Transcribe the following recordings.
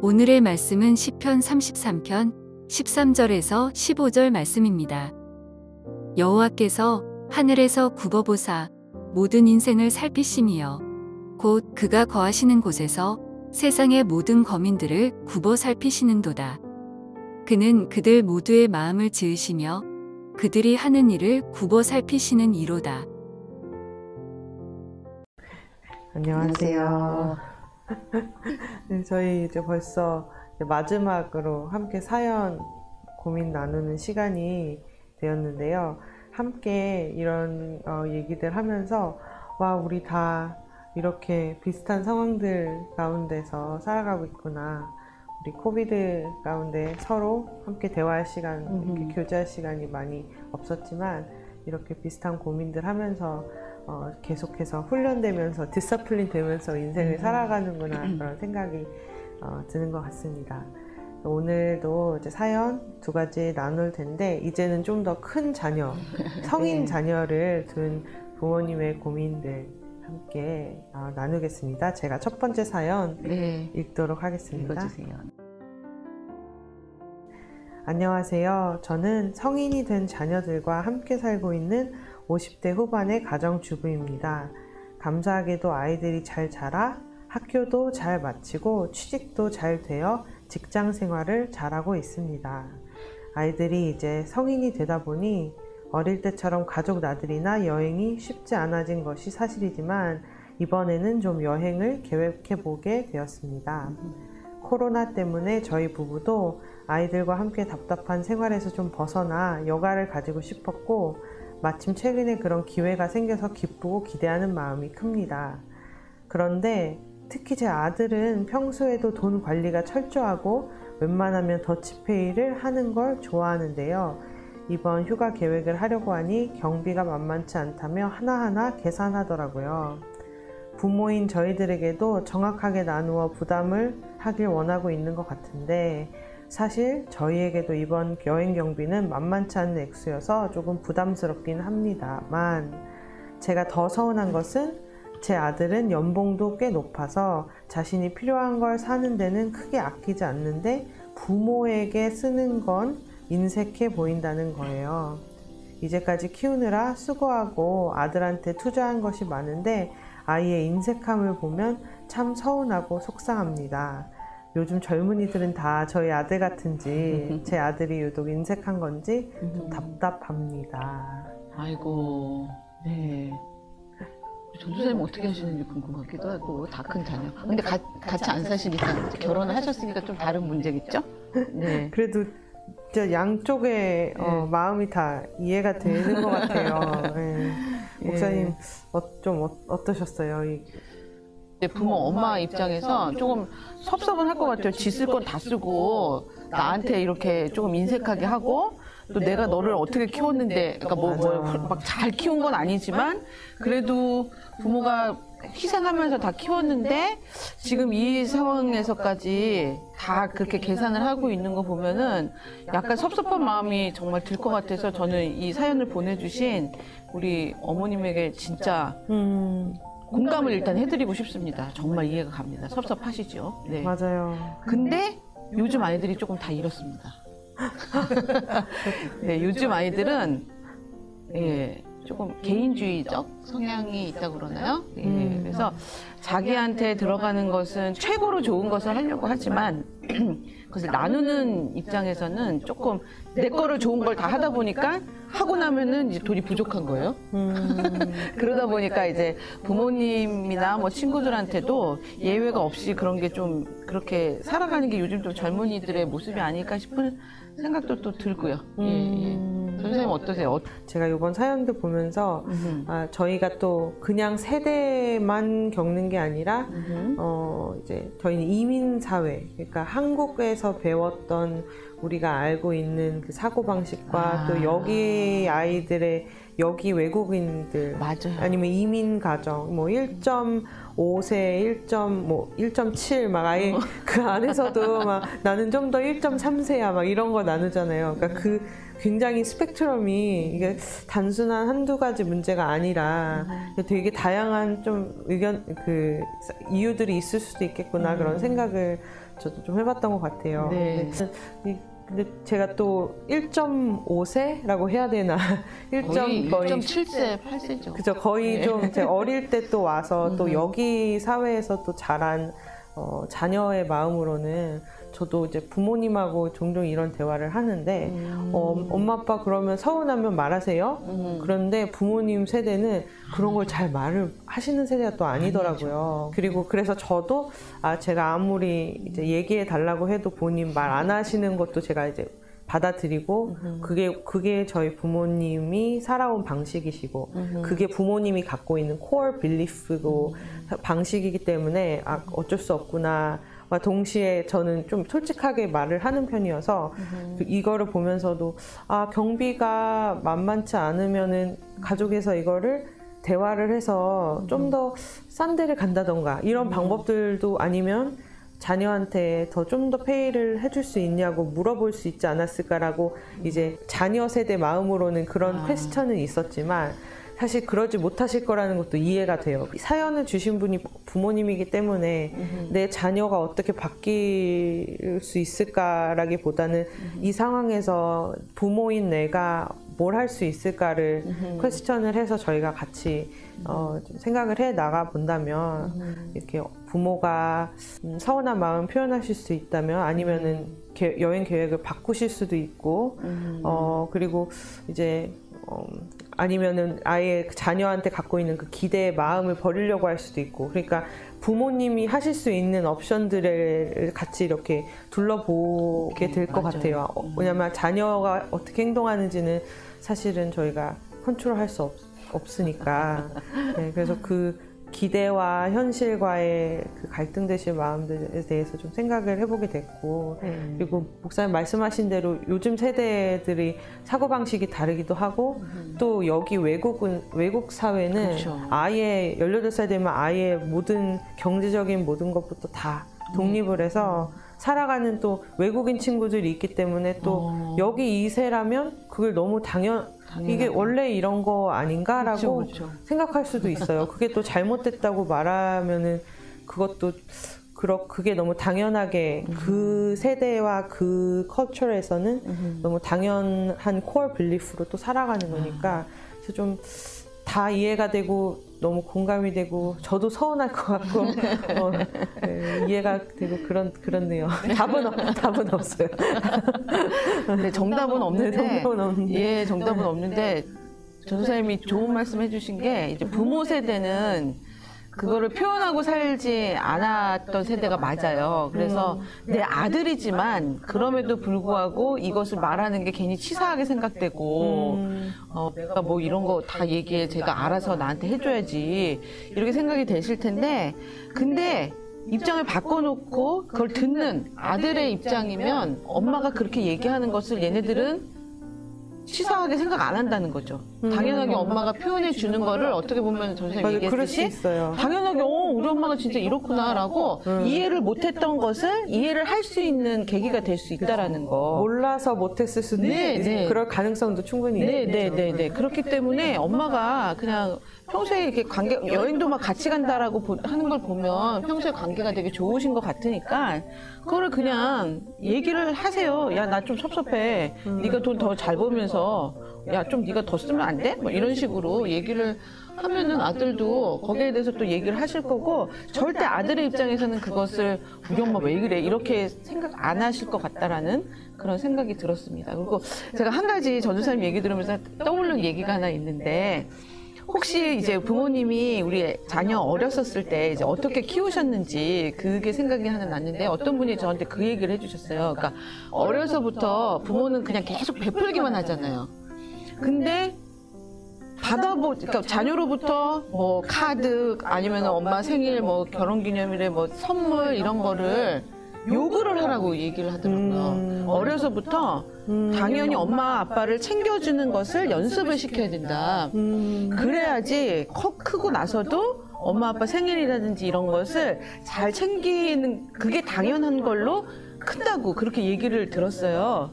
오늘의 말씀은 시편 33편 13절에서 15절 말씀입니다. 여호와께서 하늘에서 굽어보사 모든 인생을 살피심이여 곧 그가 거하시는 곳에서 세상의 모든 거민들을 굽어 살피시는도다. 그는 그들 모두의 마음을 지으시며 그들이 하는 일을 굽어 살피시는 이로다. 안녕하세요. 네, 저희 이제 벌써 마지막으로 함께 사연 고민 나누는 시간이 되었는데요. 함께 이런 얘기들 하면서 와, 우리 다 이렇게 비슷한 상황들 가운데서 살아가고 있구나. 우리 코비드 가운데 서로 함께 대화할 시간, 이렇게 교제할 시간이 많이 없었지만 이렇게 비슷한 고민들 하면서 계속해서 훈련되면서 디서플린 되면서 인생을 살아가는구나, 그런 생각이 드는 것 같습니다. 오늘도 이제 사연 두 가지 나눌 텐데, 이제는 좀 더 큰 자녀, 성인 자녀를 둔 부모님의 고민들 함께 나누겠습니다. 제가 첫 번째 사연 읽도록 하겠습니다. 읽어주세요. 안녕하세요. 저는 성인이 된 자녀들과 함께 살고 있는 50대 후반의 가정주부입니다. 감사하게도 아이들이 잘 자라 학교도 잘 마치고 취직도 잘 되어 직장 생활을 잘하고 있습니다. 아이들이 이제 성인이 되다 보니 어릴 때처럼 가족 나들이나 여행이 쉽지 않아진 것이 사실이지만 이번에는 좀 여행을 계획해 보게 되었습니다. 코로나 때문에 저희 부부도 아이들과 함께 답답한 생활에서 좀 벗어나 여가를 가지고 싶었고, 마침 최근에 그런 기회가 생겨서 기쁘고 기대하는 마음이 큽니다. 그런데 특히 제 아들은 평소에도 돈 관리가 철저하고 웬만하면 더치페이를 하는 걸 좋아하는데요. 이번 휴가 계획을 하려고 하니 경비가 만만치 않다며 하나하나 계산하더라고요. 부모인 저희들에게도 정확하게 나누어 부담을 하길 원하고 있는 것 같은데, 사실 저희에게도 이번 여행 경비는 만만치 않은 액수여서 조금 부담스럽긴 합니다만, 제가 더 서운한 것은 제 아들은 연봉도 꽤 높아서 자신이 필요한 걸 사는 데는 크게 아끼지 않는데 부모에게 쓰는 건 인색해 보인다는 거예요. 이제까지 키우느라 수고하고 아들한테 투자한 것이 많은데 아이의 인색함을 보면 참 서운하고 속상합니다. 요즘 젊은이들은 다 저희 아들 같은지 제 아들이 유독 인색한 건지 좀 답답합니다. 아이고, 네. 전도사님 어떻게 하시는지 궁금하기도 하고, 다 큰 자녀. 근데 같이 안 사시니까, 결혼을 하셨으니까 좀 다른 문제겠죠? 네. 그래도 진짜 양쪽의 마음이 다 이해가 되는 것 같아요. 네. 목사님, 좀 어떠셨어요? 부모 엄마 입장에서 조금 섭섭은 할 것 같아요. 지 쓸 건 다 쓰고 나한테 이렇게 조금 인색하게 하고, 또 내가 너를 어떻게 키웠는데, 그러니까 막 잘 키운 건 아니지만 그래도 부모가 희생하면서 다 키웠는데 지금 이 상황에서까지 다 그렇게 계산을 하고 있는 거 보면은 약간 섭섭한 마음이 정말 들 것 같아서, 저는 이 사연을 보내주신 우리 어머님에게 진짜 공감을 일단 해드리고 싶습니다. 정말 이해가 갑니다. 섭섭하시죠? 네. 맞아요. 근데 요즘 아이들이 조금 다 이렇습니다. 네, 요즘 아이들은 조금 개인주의적 성향이 있다고 그러나요? 그래서 자기한테 들어가는 것은 최고로 좋은 것을 하려고 하지만 그것을 나누는 입장에서는 조금 내 거를 좋은 걸 다 하다 보니까 하고 나면은 이제 돈이 부족한 거예요. 그러다 보니까 이제 부모님이나 뭐 친구들한테도 예외가 없이 그런 게 좀 그렇게 살아가는 게 요즘 좀 젊은이들의 모습이 아닐까 싶은 생각도 또 들고요. 선생님 어떠세요? 제가 이번 사연도 보면서 저희가 또 그냥 세대만 겪는 게 아니라 이제 저희는 이민 사회, 그러니까 한국에서 배웠던 우리가 알고 있는 그 사고방식과 또 여기 아이들의 여기 외국인들, 맞아요. 아니면 이민 가정, 뭐 1.5세, 1.7 막 아예 그 안에서도 막 나는 좀 더 1.3세야 막 이런 거 나누잖아요. 그러니까 그 굉장히 스펙트럼이 이게 단순한 한두 가지 문제가 아니라 되게 다양한 좀 의견, 그 이유들이 있을 수도 있겠구나, 그런 생각을 저도 좀 해봤던 것 같아요. 네. 근데 제가 또 1.5세라고 해야 되나? 거의 1.7세, 8세죠. 그죠. 거의 네. 좀 제가 어릴 때 또 와서 또 여기 사회에서 또 자란 자녀의 마음으로는 저도 이제 부모님하고 종종 이런 대화를 하는데 엄마 아빠 그러면 서운하면 말하세요. 그런데 부모님 세대는 그런 걸 잘 말을 하시는 세대가 또 아니더라고요. 그리고 그래서 저도 제가 아무리 이제 얘기해 달라고 해도 본인 말 안 하시는 것도 제가 이제 받아들이고 그게 저희 부모님이 살아온 방식이시고 그게 부모님이 갖고 있는 코어 빌리프고 방식이기 때문에 어쩔 수 없구나. 동시에 저는 좀 솔직하게 말을 하는 편이어서 이거를 보면서도 경비가 만만치 않으면은 가족에서 이거를 대화를 해서 좀 더 싼 데를 간다던가 이런 방법들도 아니면 자녀한테 더 좀 더 페이를 해줄 수 있냐고 물어볼 수 있지 않았을까라고 이제 자녀 세대 마음으로는 그런 퀘스천은 있었지만 사실 그러지 못하실 거라는 것도 이해가 돼요. 사연을 주신 분이 부모님이기 때문에 내 자녀가 어떻게 바뀔 수 있을까라기보다는 이 상황에서 부모인 내가 뭘 할 수 있을까를 퀘스천을 해서 저희가 같이 좀 생각을 해 나가 본다면 이렇게 부모가 서운한 마음 표현하실 수 있다면 아니면은 여행 계획을 바꾸실 수도 있고 그리고 이제 아니면은 아예 자녀한테 갖고 있는 그 기대의 마음을 버리려고 할 수도 있고 그러니까 부모님이 하실 수 있는 옵션들을 같이 이렇게 둘러보게 될 것 같아요. 왜냐면 자녀가 어떻게 행동하는지는 사실은 저희가 컨트롤할 수 없으니까 네, 그래서 그 기대와 현실과의 그 갈등되실 마음들에 대해서 좀 생각을 해보게 됐고 그리고 목사님 말씀하신 대로 요즘 세대들이 사고방식이 다르기도 하고 또 여기 외국 사회는 그렇죠. 아예 18살 되면 아예 모든 경제적인 모든 것부터 다 독립을 해서 살아가는 또 외국인 친구들이 있기 때문에 또 여기 2세라면 그걸 너무 이게 원래 이런 거 아닌가라고 그렇죠. 생각할 수도 있어요. 그게 또 잘못됐다고 말하면은 그것도 그게 너무 당연하게 그 세대와 그 컬처에서는 너무 당연한 코어 빌리프로 또 살아가는 거니까 그래서 좀 다 이해가 되고 너무 공감이 되고 저도 서운할 것 같고 네, 이해가 되고 그렇네요. 답은 없어요. 네, 정답은 없는데, 없는데. 정답은 없는데 전도사님이 좋은 말씀 해주신 게 이제 부모 세대는 그거를 표현하고 살지 않았던 세대가 맞아요. 그래서 내 아들이지만 그럼에도 불구하고 이것을 말하는 게 괜히 치사하게 생각되고 내가 뭐 이런 거 다 얘기해 제가 알아서 나한테 해줘야지 이렇게 생각이 되실 텐데 근데 입장을 바꿔놓고 그걸 듣는 아들의 입장이면 엄마가 그렇게 얘기하는 것을 얘네들은 치사하게 생각 안 한다는 거죠. 당연하게 엄마가 표현해 주는 거를 어떻게 보면 전선생님이 얘기했듯이 당연하게 우리 엄마가 진짜 이렇구나라고 이해를 못했던 것을 이해를 할 수 있는 계기가 될 수 있다라는 거. 몰라서 못했을 수도 있고 그럴 가능성도 충분히 있죠. 그렇기 때문에 엄마가 그냥 평소에 이렇게 여행도 막 같이 간다라고 하는 걸 보면 평소에 관계가 되게 좋으신 것 같으니까 그거를 그냥 얘기를 하세요. 야, 나 좀 섭섭해. 네가 돈 더 잘 벌면서 야, 좀 네가 더 쓰면 안 돼? 뭐 이런 식으로 얘기를 하면은 아들도 거기에 대해서 또 얘기를 하실 거고 절대 아들의 입장에서는 그것을 우리 엄마 왜 그래? 이렇게 생각 안 하실 것 같다라는 그런 생각이 들었습니다. 그리고 제가 한 가지 전도사님 얘기 들으면서 떠오르는 얘기가 하나 있는데 혹시 이제 부모님이 우리 자녀 어렸었을 때 이제 어떻게 키우셨는지 그게 생각이 하나 났는데 어떤 분이 저한테 그 얘기를 해주셨어요. 그러니까 어려서부터 부모는 그냥 계속 베풀기만 하잖아요. 근데 그러니까 자녀로부터 뭐 카드 아니면 엄마 생일 뭐 결혼기념일에 뭐 선물 이런 거를 요구를 하라고 얘기를 하더라고요. 어려서부터 당연히 엄마 아빠를 챙겨주는 것을 연습을 시켜야 된다. 그래야지 크고 나서도 엄마 아빠 생일이라든지 이런 것을 잘 챙기는 그게 당연한 걸로 큰다고 그렇게 얘기를 들었어요.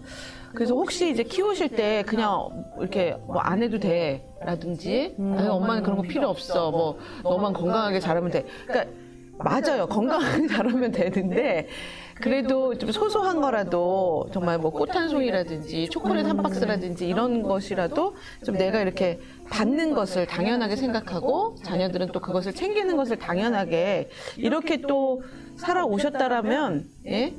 그래서 혹시 이제 키우실 때 그냥 이렇게 뭐 안 해도 돼 라든지 엄마는 그런 거 필요 없어 뭐 너만 건강하게 자라면 돼. 그러니까 맞아요. 건강하게 자라면 되는데 그래도 좀 소소한 거라도 정말 뭐 꽃 한 송이라든지 초콜릿 한 박스라든지 이런 것이라도 좀 내가 이렇게 받는 것을 당연하게 생각하고 자녀들은 또 그것을 챙기는 것을 당연하게 이렇게 또 살아오셨다라면 예?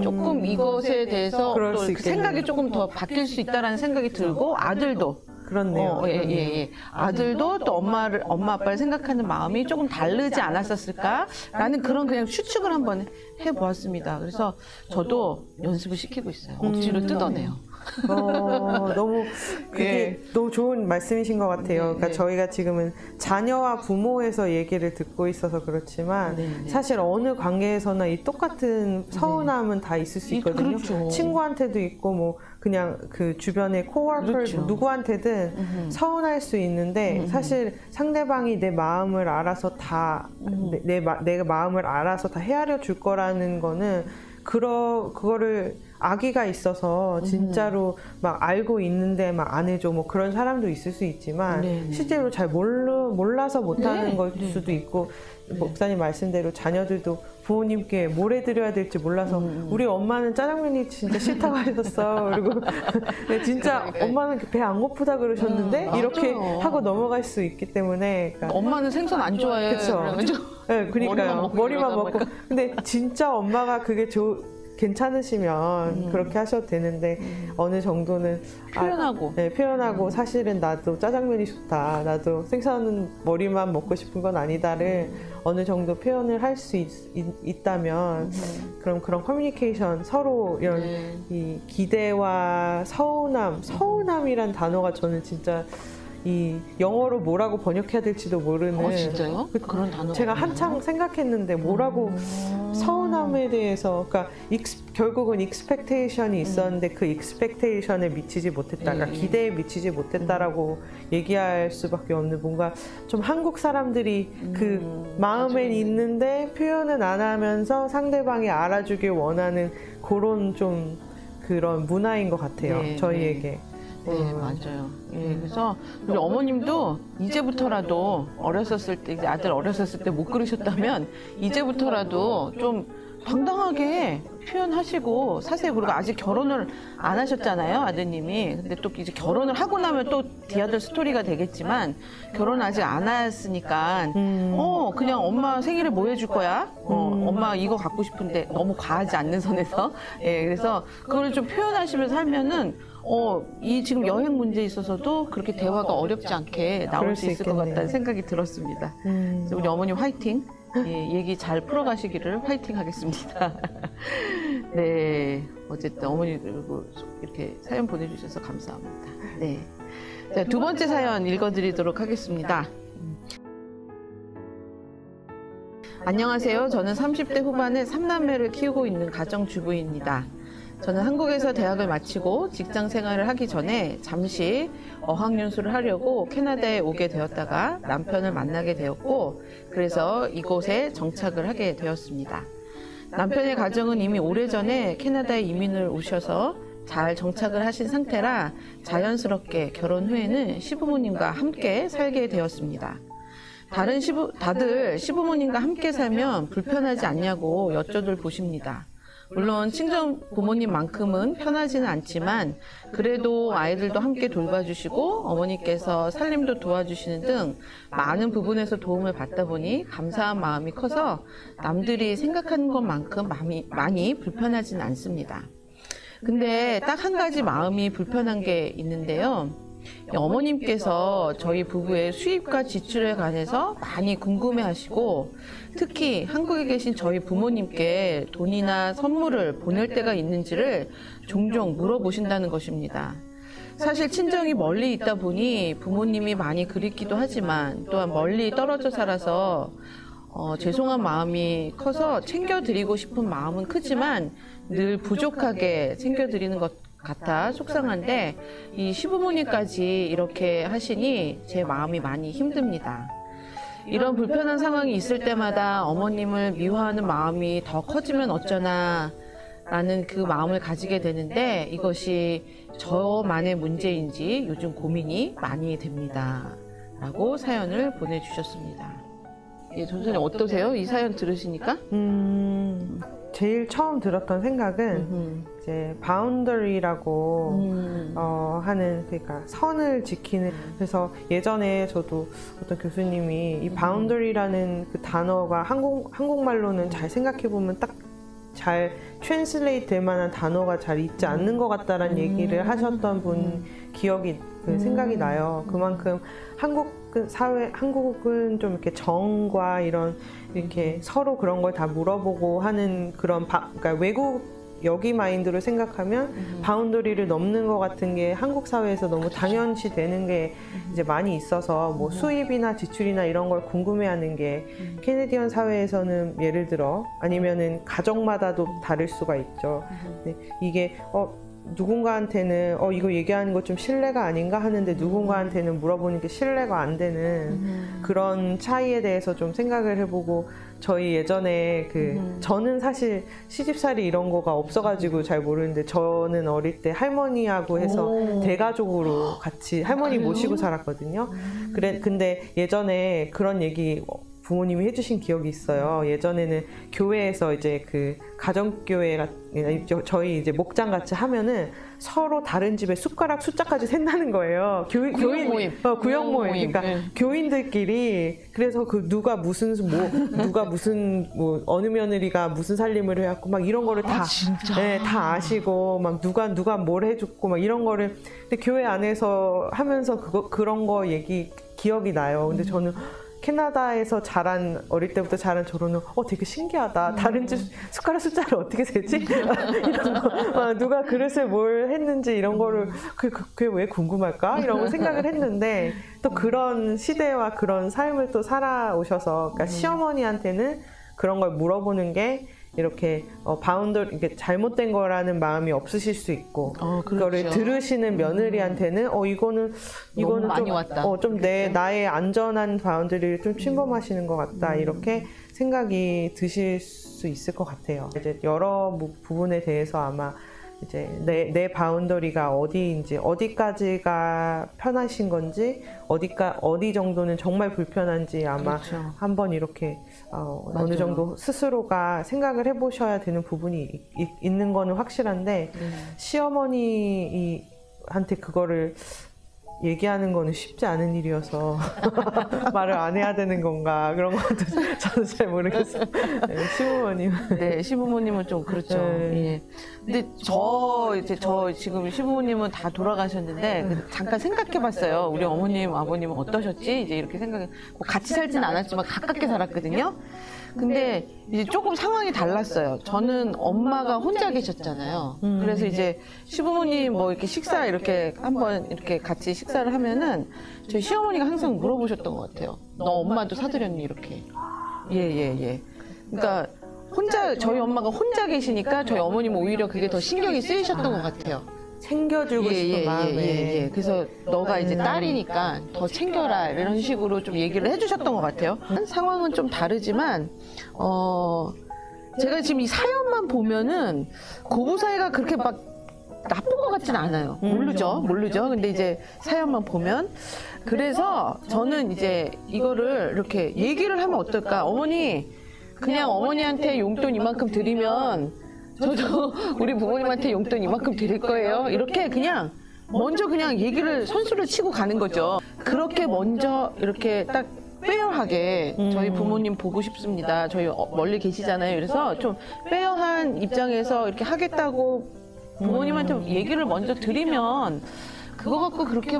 조금 이것에 대해서 그럴 또 수 그 있겠네요. 생각이 조금 더 바뀔 수 있다라는 생각이 들고 아들도 그렇네요. 예. 아들도 또 엄마 아빠를 생각하는 마음이 조금 다르지 않았었을까라는 그런 그냥 추측을 한번 해보았습니다. 그래서 저도 연습을 시키고 있어요. 억지로 뜯어내요. 너무 그게 너무 좋은 말씀이신 것 같아요. 그러니까 저희가 지금은 자녀와 부모에서 얘기를 듣고 있어서 그렇지만 사실 어느 관계에서나 이 똑같은 서운함은 다 있을 수 있거든요. 그렇죠. 친구한테도 있고 뭐 그냥 그 주변의 코워커 그렇죠. 누구한테든 서운할 수 있는데 사실 상대방이 내 마음을 알아서 다 내 마음을 알아서 다 헤아려 줄 거라는 거는 그거를 아기가 있어서 진짜로 막 알고 있는데 막 안 해줘 뭐 그런 사람도 있을 수 있지만 실제로 잘 몰라서 못하는 걸 수도 있고 목사님 말씀대로 자녀들도 부모님께 뭘 해드려야 될지 몰라서 우리 엄마는 짜장면이 진짜 싫다고 하셨어. 그리고 진짜 엄마는 배 안 고프다 그러셨는데 이렇게 하고 넘어갈 수 있기 때문에 그러니까 엄마는 생선 안 좋아해. 그쵸. 네, 그러니까요. 머리만 먹고. 근데 진짜 엄마가 그게 괜찮으시면 그렇게 하셔도 되는데 어느 정도는 표현하고 표현하고 사실은 나도 짜장면이 좋다. 나도 생선 머리만 먹고 싶은 건 아니다를 어느 정도 표현을 할 수 있다면 그럼 그런 커뮤니케이션 서로 이런 이 기대와 서운함이란 단어가 저는 진짜 이 영어로 뭐라고 번역해야 될지도 모르는 진짜요? 그런 단어가 제가 한창 생각했는데 뭐라고 서운함에 대해서 그러니까 결국은 익스펙테이션이 있었는데 그 익스펙테이션에 미치지 못했다 그러니까 기대에 미치지 못했다라고 얘기할 수밖에 없는 뭔가 좀 한국 사람들이 그 마음엔 있는데 표현은 안 하면서 상대방이 알아주길 원하는 그런 좀 그런 문화인 것 같아요. 저희에게. 네, 맞아요. 예, 그래서 우리 어머님도 이제부터라도 어렸었을 때, 이제 아들 어렸었을 때 못 그러셨다면 이제부터라도 좀 당당하게 표현하시고 사세요. 그리고 아직 결혼을 안 하셨잖아요, 아드님이. 근데 또 이제 결혼을 하고 나면 또 디아들 스토리가 되겠지만 결혼 아직 안 했으니까 그냥 엄마 생일에 뭐 해줄 거야? 엄마 이거 갖고 싶은데 너무 과하지 않는 선에서. 예, 그래서 그걸 좀 표현하시면서 하면은 이 지금 여행 문제에 있어서도 그렇게 대화가 어렵지 않게 나올 수 있을 것 같다는 생각이 들었습니다. 그래서 우리 어머님 화이팅! 예, 얘기 잘 풀어가시기를 화이팅 하겠습니다. 네, 어쨌든 어머니 그리고 이렇게 사연 보내주셔서 감사합니다. 네, 자, 두 번째 사연 읽어드리도록 하겠습니다. 안녕하세요. 저는 30대 후반의 3남매를 키우고 있는 가정주부입니다. 저는 한국에서 대학을 마치고 직장 생활을 하기 전에 잠시 어학연수를 하려고 캐나다에 오게 되었다가 남편을 만나게 되었고 그래서 이곳에 정착을 하게 되었습니다. 남편의 가정은 이미 오래전에 캐나다에 이민을 오셔서 잘 정착을 하신 상태라 자연스럽게 결혼 후에는 시부모님과 함께 살게 되었습니다. 다들 시부모님과 함께 살면 불편하지 않냐고 여쭤들 보십니다. 물론 친정 부모님만큼은 편하지는 않지만 그래도 아이들도 함께 돌봐주시고 어머니께서 살림도 도와주시는 등 많은 부분에서 도움을 받다 보니 감사한 마음이 커서 남들이 생각하는 것만큼 많이 불편하지는 않습니다. 근데 딱 한 가지 마음이 불편한 게 있는데요. 어머님께서 저희 부부의 수입과 지출에 관해서 많이 궁금해하시고 특히 한국에 계신 저희 부모님께 돈이나 선물을 보낼 때가 있는지를 종종 물어보신다는 것입니다. 사실 친정이 멀리 있다 보니 부모님이 많이 그립기도 하지만 또한 멀리 떨어져 살아서 죄송한 마음이 커서 챙겨드리고 싶은 마음은 크지만 늘 부족하게 챙겨드리는 것 같아 속상한데 이 시부모님까지 이렇게 하시니 제 마음이 많이 힘듭니다. 이런 불편한 상황이 있을 때마다 어머님을 미워하는 마음이 더 커지면 어쩌나 라는 그 마음을 가지게 되는데 이것이 저만의 문제인지 요즘 고민이 많이 됩니다. 라고 사연을 보내주셨습니다. 예, 전선생님 어떠세요? 이 사연 들으시니까? 제일 처음 들었던 생각은 이제 바운더리라고 하는, 그러니까 선을 지키는. 그래서 예전에 저도 어떤 교수님이 이 바운더리라는 그 단어가 한국말로는 잘 생각해 보면 딱 잘 트랜슬레이트 될 만한 단어가 잘 있지 않는 것 같다라는 얘기를 하셨던 분 기억이 생각이 나요. 그만큼 한국은 좀 이렇게 정과 이렇게 서로 그런 걸 다 물어보고 하는 그런 그러니까 외국 여기 마인드로 생각하면 바운더리를 넘는 것 같은 게 한국 사회에서 너무 당연시 되는 게 이제 많이 있어서 뭐 수입이나 지출이나 이런 걸 궁금해하는 게 캐네디언 사회에서는 예를 들어 아니면은 가정마다도 다를 수가 있죠. 근데 이게 누군가한테는 이거 얘기하는 거 좀 신뢰가 아닌가 하는데 누군가한테는 물어보는 게 신뢰가 안 되는 그런 차이에 대해서 좀 생각을 해보고, 저희 예전에 저는 사실 시집살이 이런 거가 없어가지고 잘 모르는데 저는 어릴 때 할머니하고 해서 대가족으로 같이 할머니 모시고 살았거든요. 근데 예전에 그런 얘기 부모님이 해주신 기억이 있어요. 예전에는 교회에서 이제 그 가정교회 저희 이제 목장 같이 하면은 서로 다른 집에 숟가락 숫자까지 센다는 거예요. 구역 모임. 그러니까 교인들끼리. 그래서 누가 무슨 어느 며느리가 무슨 살림을 해갖고 막 이런 거를 다 아시고 막 누가 뭘 해줬고 막 이런 거를. 근데 교회 안에서 하면서 그런 거 기억이 나요. 근데 저는 캐나다에서 어릴 때부터 자란 저로는 되게 신기하다. 다른 집 숟가락 숫자를 어떻게 세지? 이런 거. 누가 그릇에 뭘 했는지 이런 거를 그게 왜 궁금할까? 이런 거 생각을 했는데, 또 그런 시대와 그런 삶을 또 살아오셔서, 그러니까 시어머니한테는 그런 걸 물어보는 게 이렇게 이게 잘못된 거라는 마음이 없으실 수 있고, 그거를 들으시는 며느리한테는 이거는 많이 왔다. 좀 나의 안전한 바운더리를 좀 침범하시는 것 같다, 이렇게 생각이 드실 수 있을 것 같아요. 이제 여러 부분에 대해서 아마 이제 내 바운더리가 어디까지가 편하신 건지, 어디 정도는 정말 불편한지 아마 한번 이렇게 어느 정도 스스로가 생각을 해보셔야 되는 부분이 있는 거는 확실한데, 시어머니한테 그거를 얘기하는 거는 쉽지 않은 일이어서 말을 안 해야 되는 건가, 그런 것도 저는 잘 모르겠어요. 시부모님. 네, 시부모님은 좀 그렇죠. 예. 근데 저 지금 시부모님은 다 돌아가셨는데 잠깐 생각해봤어요. 우리 어머님, 아버님은 어떠셨지? 이제 이렇게 같이 살지는 않았지만 가깝게 살았거든요. 근데 이제 조금 상황이 달랐어요. 저는 엄마가 혼자 계셨잖아요. 그래서 이제 시부모님 이렇게 식사 이렇게 한번 이렇게 같이 식사를 하면은 저희 시어머니가 항상 물어보셨던 것 같아요. 너 엄마도 사드렸니? 이렇게. 예. 그러니까 저희 엄마가 혼자 계시니까 저희 어머님은 오히려 그게 더 신경이 쓰이셨던 것 같아요. 챙겨주고 싶은 마음에. 그래서 너가 이제 딸이니까 더 챙겨라, 이런 식으로 좀 얘기를 해주셨던 것 같아요. 상황은 좀 다르지만 제가 지금 이 사연만 보면은 고부 사이가 그렇게 막 나쁜 것 같지는 않아요. 모르죠. 근데 이제 사연만 보면. 그래서 저는 이제 이거를 이렇게 얘기를 하면 어떨까. 그냥 어머니한테 용돈 이만큼 드리면 저도 우리 부모님한테 용돈 이만큼 드릴 거예요. 이렇게 먼저 얘기를 선수를 치고 가는 거죠. 그렇게 먼저 이렇게 딱 페어하게 저희 부모님 보고 싶습니다. 저희 멀리 계시잖아요. 그래서 좀 페어한 입장에서 이렇게 하겠다고 부모님한테 얘기를 먼저 드리면 그거 갖고 그렇게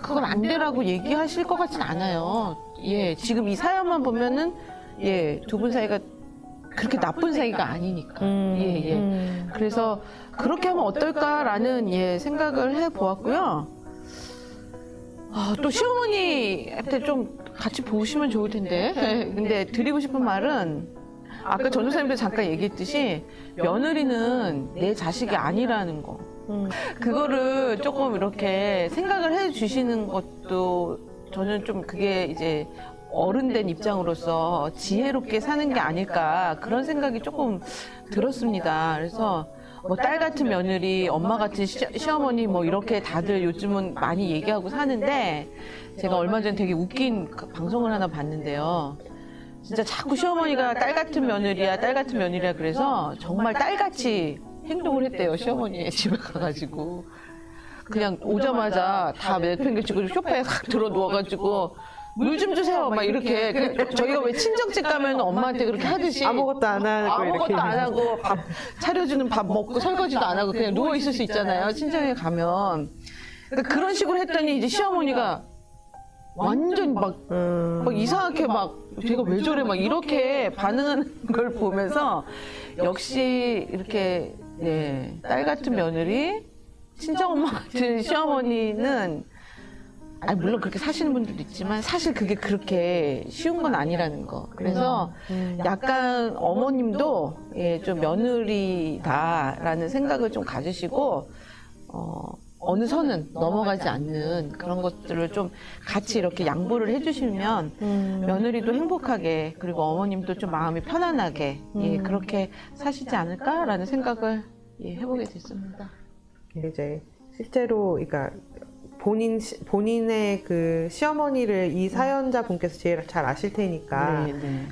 그건 안 되라고 얘기하실 것 같진 않아요. 예, 지금 이 사연만 보면은 두 분 사이가 그렇게 나쁜 사이가 아니니까. 그래서 그렇게 하면 어떨까라는 생각을 해보았고요. 또 시어머니한테 좀 같이 보시면 좋을 텐데. 근데 드리고 싶은 말은 아까 전도사님도 잠깐 얘기했듯이 며느리는 내 자식이 아니라는 거. 그거를 조금 이렇게 생각을 해주시는 것도 저는 좀 그게 이제 어른된 입장으로서 지혜롭게 사는 게 아닐까, 그런 생각이 조금 들었습니다. 그래서 딸 같은 며느리, 엄마 같은 시어머니 이렇게 다들 요즘은 많이 얘기하고 사는데, 제가 얼마 전에 되게 웃긴 방송을 하나 봤는데요. 진짜 자꾸 시어머니가 딸 같은 며느리야, 딸 같은 며느리야 그래서 정말 딸같이 행동을 했대요. 시어머니 집에 가가지고 그냥 오자마자 다 내팽개치고 소파에 싹 들어 누워가지고 물 좀 주세요 막 이렇게 저희가 왜 친정집 가면 엄마한테 그렇게 하듯이 아무것도 안 하고 아무것도 이렇게 안 하고 밥 차려주는 밥 먹고 설거지도 안 하고 그냥 누워 있을 수 있잖아요. 친정에 가면 그러니까 그런 식으로 했더니 이제 시어머니가 완전 막 이상하게 막 제가 왜 저래 막 이렇게 반응하는 걸 보면서 역시 이렇게 네, 딸 같은 며느리 친정엄마 같은 시어머니는 아니 물론 그렇게 사시는 분들도 있지만 사실 그게 그렇게 쉬운 건 아니라는 거. 그래서 약간 어머님도 예, 좀 며느리다라는 생각을 좀 가지시고 어느 선은 넘어가지 않는 그런 것들을 좀 같이 이렇게 양보를 해주시면 며느리도 행복하게 그리고 어머님도 좀 마음이 편안하게 예, 그렇게 사시지 않을까라는 생각을 예, 해보게 됐습니다. 이제 실제로 그러니까 본인의 그 시어머니를 이 사연자 분께서 제일 잘 아실 테니까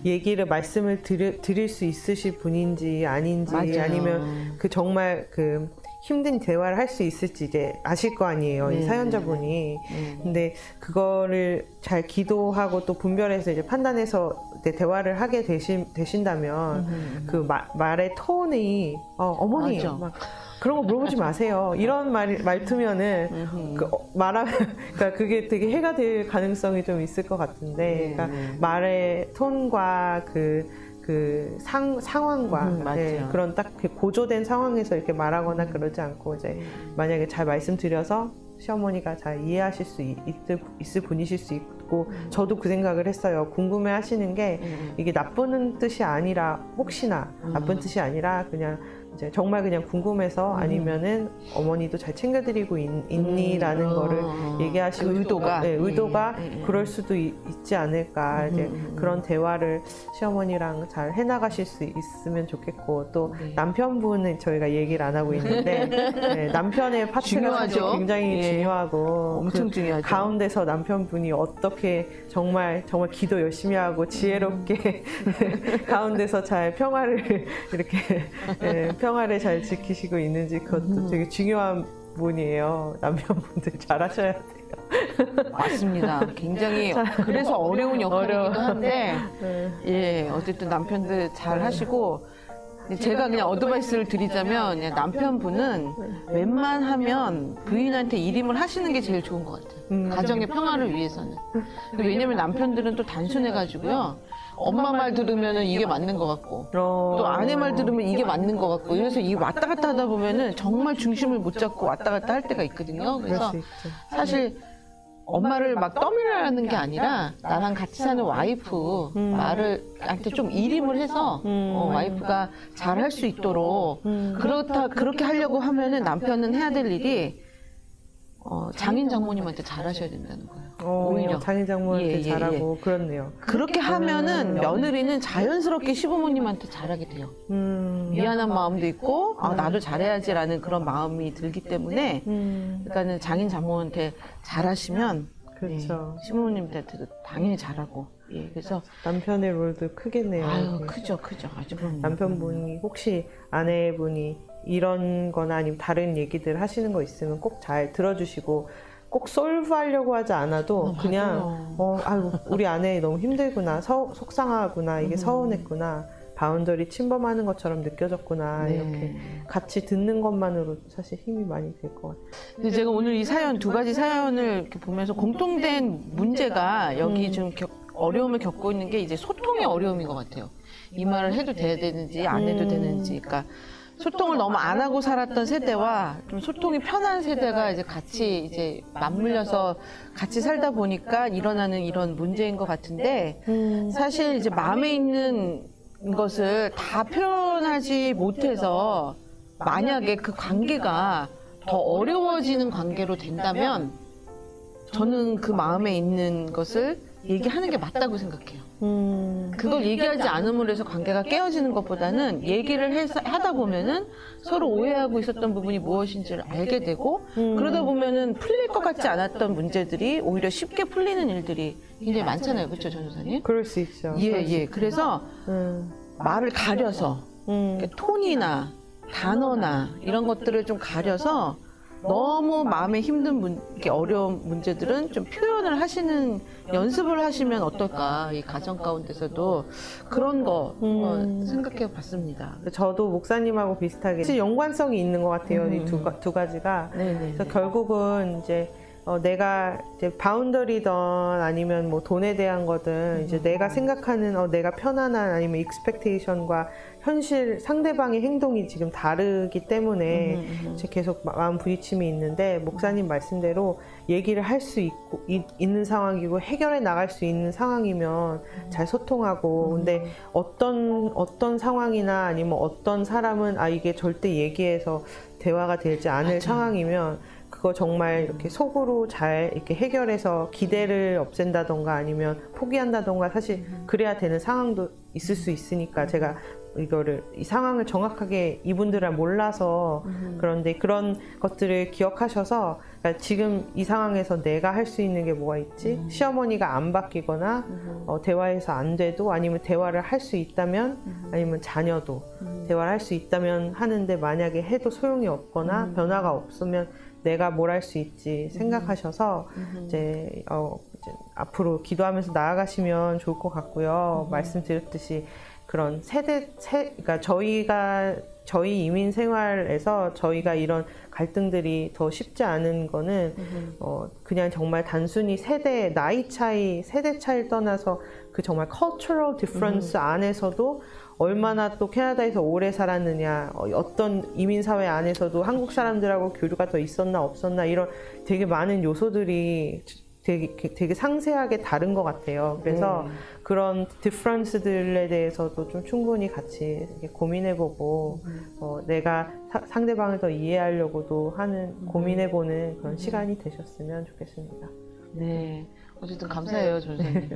얘기를 말씀을 드릴 수 있으실 분인지 아닌지 맞아요. 아니면 그 정말 그 힘든 대화를 할 수 있을지 이제 아실 거 아니에요. 이 사연자분이. 근데 그거를 잘 기도하고 또 분별해서 이제 판단해서 대화를 하게 되신다면 그 말의 톤이 어머니 맞아. 막 그런 거 물어보지 마세요. 이런 말투면은 말하면 그러니까 그게 되게 해가 될 가능성이 좀 있을 것 같은데, 그러니까 말의 톤과 상황과 네, 그런 딱 고조된 상황에서 이렇게 말하거나 그러지 않고 이제 만약에 잘 말씀드려서 시어머니가 잘 이해하실 수 있을 분이실 수 있고 저도 그 생각을 했어요. 궁금해 하시는 게 이게 나쁜 뜻이 아니라 혹시나 나쁜 뜻이 아니라 그냥 이제 정말 그냥 궁금해서 아니면은 어머니도 잘 챙겨드리고 있니라는 거를 얘기하시고 의도가 의도가 그럴 수도 있지 않을까 이제 그런 대화를 시어머니랑 잘 해나가실 수 있으면 좋겠고 또 남편분은 저희가 얘기를 안 하고 있는데 남편의 파트가 사실 굉장히 중요하고 엄청 중요하죠. 가운데서 남편분이 어떻게 정말 기도 열심히 하고 지혜롭게 가운데서 잘 평화를 이렇게 평화를 잘 지키시고 있는지 그것도 되게 중요한 분이에요. 남편분들 잘하셔야 돼요. 맞습니다. 굉장히 그래서 어려운 역할이기도 한데 예 어쨌든 남편들 잘 하시고 제가 그냥 어드바이스를 드리자면 그냥 남편분은 웬만하면 부인한테 일임을 하시는 게 제일 좋은 것 같아요. 가정의 평화를 위해서는. 왜냐면 남편들은 또 단순해가지고요. 엄마 말 들으면 이게 맞는 것 같고 또 아내 말 들으면 이게 맞는 것 같고 이래서 이 왔다 갔다 하다 보면은 정말 중심을 못 잡고 왔다 갔다 할 때가 있거든요. 그래서 사실 엄마를 막 떠밀라는 게 아니라 나랑 같이 사는 와이프 말을한테 좀 일임을 해서 와이프가 잘 할 수 있도록 그렇게 하려고 하면은 남편은 해야 될 일이 장인 장모님한테 잘하셔야 된다는 거예요. 오히려 장인 장모한테 잘하고 그렇네요. 그렇게 하면은 며느리는 자연스럽게 시부모님한테 잘하게 돼요. 미안한 마음도 있고 나도 잘해야지라는 그런 마음이 들기 때문에 그러니까는 장인 장모한테 잘하시면 그렇죠. 시부모님한테도 당연히 잘하고 그래서 남편의 롤도 크겠네요. 아유 크죠 아주 남편분이 혹시 아내분이 이런 거나 아니면 다른 얘기들 하시는 거 있으면 꼭 잘 들어주시고 꼭 솔브하려고 하지 않아도 그냥 아이고 우리 아내 너무 힘들구나 속상하구나 이게 서운했구나 바운더리 침범하는 것처럼 느껴졌구나 이렇게 같이 듣는 것만으로 사실 힘이 많이 될 것 같아요. 근데 제가 오늘 이 두 가지 사연을 이렇게 보면서 공통된 문제가 여기 좀 어려움을 겪고 있는 게 이제 소통의 어려움인 것 같아요. 이 말을 해도 돼야 되는지 안 해도 되는지 그러니까 소통을 너무 안 하고 살았던 세대와 좀 소통이 편한 세대가 이제 같이 이제 맞물려서 같이 살다 보니까 일어나는 이런 문제인 것 같은데 사실 이제 마음에 있는 것을 다 표현하지 못해서 만약에 그 관계가 더 어려워지는 관계로 된다면 저는 그 마음에 있는 것을 얘기하는 게 맞다고 생각해요. 그걸 얘기하지 않음으로 해서 관계가 깨어지는 것보다는 얘기를 하다 보면은 서로 오해하고 있었던 부분이 무엇인지를 알게 되고 그러다 보면은 풀릴 것 같지 않았던 문제들이 오히려 쉽게 풀리는 일들이 굉장히 많잖아요. 그렇죠, 전도사님? 그럴 수 있죠. 예. 그래서 말을 가려서 톤이나 단어나 이런 것들을 좀 가려서 너무 마음에 힘든 이렇게 어려운 문제들은 좀 표현을 하시는 연습을 하시면 어떨까. 이 가정 가운데서도 그런 거 생각해 봤습니다. 저도 목사님하고 비슷하게 사실 연관성이 있는 것 같아요. 이 두 가지가. 네네. 그래서 결국은 이제 내가 이제 바운더리든 아니면 뭐 돈에 대한 거든 이제 내가 생각하는 내가 편안한 아니면 익스펙테이션과 현실 상대방의 행동이 지금 다르기 때문에 이제 계속 마음 부딪힘이 있는데 목사님 말씀대로 얘기를 할 수 있는 상황이고 해결해 나갈 수 있는 상황이면 잘 소통하고 근데 어떤 상황이나 아니면 어떤 사람은 이게 절대 얘기해서 대화가 되지 않을 맞아요. 상황이면 그거 정말 이렇게 속으로 잘 이렇게 해결해서 기대를 없앤다던가 아니면 포기한다던가 사실 그래야 되는 상황도 있을 수 있으니까 제가 이 상황을 정확하게 이분들은 몰라서 그런데 그런 것들을 기억하셔서 그러니까 지금 이 상황에서 내가 할 수 있는 게 뭐가 있지? 시어머니가 안 바뀌거나 대화해서 안 돼도 아니면 대화를 할 수 있다면 아니면 자녀도 대화를 할 수 있다면 하는데 만약에 해도 소용이 없거나 변화가 없으면 내가 뭘 할 수 있지 생각하셔서 이제 앞으로 기도하면서 나아가시면 좋을 것 같고요. 말씀드렸듯이 그런 그러니까 저희 이민 생활에서 저희가 이런 갈등들이 더 쉽지 않은 거는 그냥 정말 단순히 나이 차이, 세대 차이를 떠나서 그 정말 cultural difference 안에서도 얼마나 또 캐나다에서 오래 살았느냐, 어떤 이민사회 안에서도 한국 사람들하고 교류가 더 있었나 없었나 이런 되게 많은 요소들이 되게 상세하게 다른 것 같아요. 그래서 그런 디퍼런스들에 대해서도 좀 충분히 같이 이렇게 고민해보고 내가 상대방을 더 이해하려고도 고민해보는 그런 시간이 되셨으면 좋겠습니다. 네. 어쨌든 감사해요, 전사님.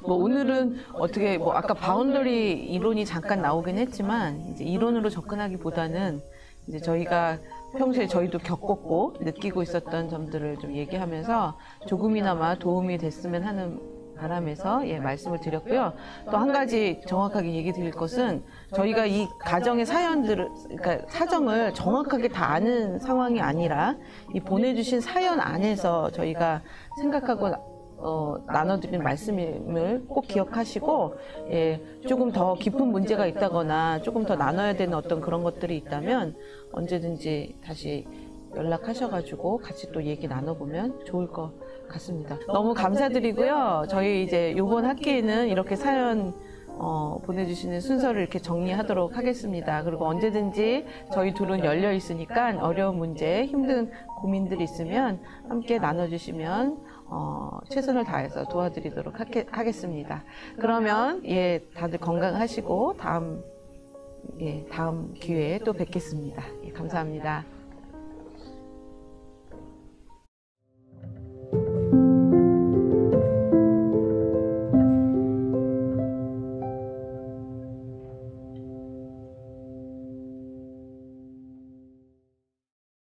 뭐 오늘은 어떻게 아까 바운더리 이론이 잠깐 나오긴 했지만 이제 이론으로 접근하기보다는 이제 저희가 평소에 저희도 겪었고 느끼고 있었던 점들을 좀 얘기하면서 조금이나마 도움이 됐으면 하는 바람에서 말씀을 드렸고요. 또 한 가지 정확하게 얘기 드릴 것은 저희가 이 가정의 그러니까 사정을 정확하게 다 아는 상황이 아니라 이 보내주신 사연 안에서 저희가 생각하고 나눠드린 말씀을 꼭 기억하시고 조금 더 깊은 문제가 있다거나 조금 더 나눠야 되는 어떤 그런 것들이 있다면 언제든지 다시 연락하셔가지고 같이 또 얘기 나눠보면 좋을 것 같습니다. 너무 감사드리고요. 저희 이제 이번 학기에는 이렇게 사연 보내주시는 순서를 이렇게 정리하도록 하겠습니다. 그리고 언제든지 저희 둘은 열려 있으니까 어려운 문제, 힘든 고민들이 있으면 함께 나눠주시면 최선을 다해서 도와드리도록 하겠습니다. 그러면 다들 건강하시고 다음 기회에 또 뵙겠습니다. 감사합니다.